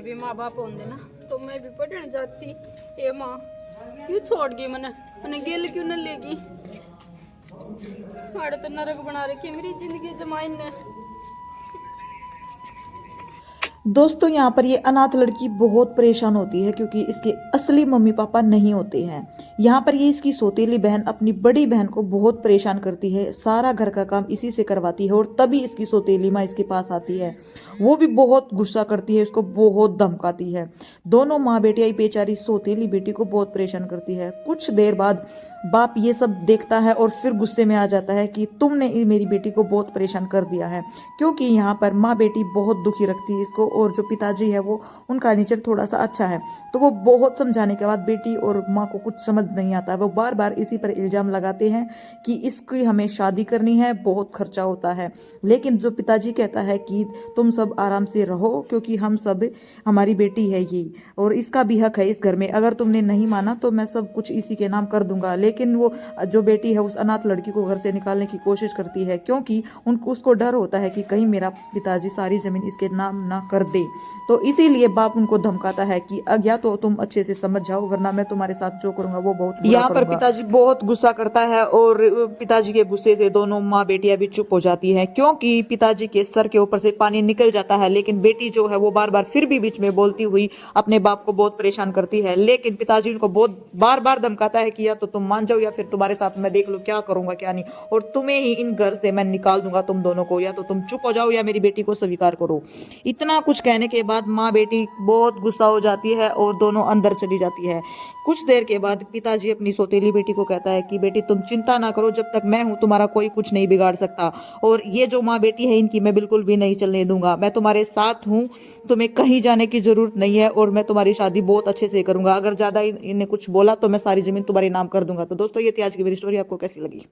भी माँ बाप होंगे ना तो मैं भी पढ़ने जाती। ये माँ क्यों छोड़ गई मैंने गेल क्यों न लेगी। हाड़ तो नरक बना रखी है मेरी जिंदगी जमाइन ने। दोस्तों यहाँ पर ये अनाथ लड़की बहुत परेशान होती है क्योंकि इसके असली मम्मी पापा नहीं होते हैं। यहाँ पर ये इसकी सौतेली बहन अपनी बड़ी बहन को बहुत परेशान करती है, सारा घर का काम इसी से करवाती है और तभी इसकी सौतेली माँ इसके पास आती है। वो भी बहुत गुस्सा करती है, उसको बहुत धमकाती है। दोनों माँ बेटियाँ बेचारी सौतेली बेटी को बहुत परेशान करती है। कुछ देर बाद बाप ये सब देखता है और फिर गुस्से में आ जाता है कि तुमने मेरी बेटी को बहुत परेशान कर दिया है, क्योंकि यहाँ पर माँ बेटी बहुत दुखी रखती है इसको और जो पिताजी है वो उनका नेचर थोड़ा सा अच्छा है। तो वो बहुत समझाने के बाद बेटी और माँ को कुछ समझ नहीं आता। वो बार बार इसी पर इल्जाम लगाते हैं कि इसकी हमें शादी करनी है, बहुत खर्चा होता है। लेकिन जो पिताजी कहता है कि तुम सब आराम से रहो क्योंकि हम सब, हमारी बेटी है ये और इसका भी हक है इस घर में, अगर तुमने नहीं माना तो मैं सब कुछ इसी के नाम कर दूंगा। लेकिन वो जो बेटी है उस अनाथ लड़की को घर से निकालने की कोशिश करती है क्योंकि उनको उसको डर होता है कि कहीं मेरा पिताजी सारी जमीन इसके नाम ना कर दे। तो इसीलिए बाप उनको धमकाता है कि या तो तुम अच्छे से समझ जाओ वरना मैं तुम्हारे साथ जो करूंगा वो बहुत बुरा यहाँ पर पिताजी बहुत गुस्सा करता है और पिताजी के गुस्से से दोनों माँ बेटियां भी चुप हो जाती है क्योंकि पिताजी के सर के ऊपर से पानी निकल जाता है। लेकिन बेटी जो है वो बार बार फिर भी बीच में बोलती हुई अपने बाप को बहुत परेशान करती है। लेकिन पिताजी उनको बहुत बार बार धमकाता है कि या तो तुम मान जाओ या फिर तुम्हारे साथ मैं देख लो क्या करूंगा क्या नहीं, और तुम्हें ही इन घर से मैं निकाल दूंगा तुम दोनों को, या तो तुम चुप हो जाओ या मेरी बेटी को स्वीकार करो। इतना कुछ कहने के बाद माँ बेटी बहुत गुस्सा हो जाती है और दोनों अंदर चली जाती है। कुछ देर के बाद पिताजी अपनी सौतेली बेटी को कहता है कि बेटी तुम चिंता ना करो, जब तक मैं हूं तुम्हारा कोई कुछ नहीं बिगाड़ सकता, और ये जो माँ बेटी है इनकी मैं बिल्कुल भी नहीं चलने दूंगा। मैं तुम्हारे साथ हूं, तुम्हें कहीं जाने की जरूरत नहीं है और मैं तुम्हारी शादी बहुत अच्छे से करूंगा। अगर ज्यादा इन्हें कुछ बोला तो मैं सारी जमीन तुम्हारे नाम कर दूंगा। तो दोस्तों ये थी आज की मेरी स्टोरी, आपको कैसी लगी?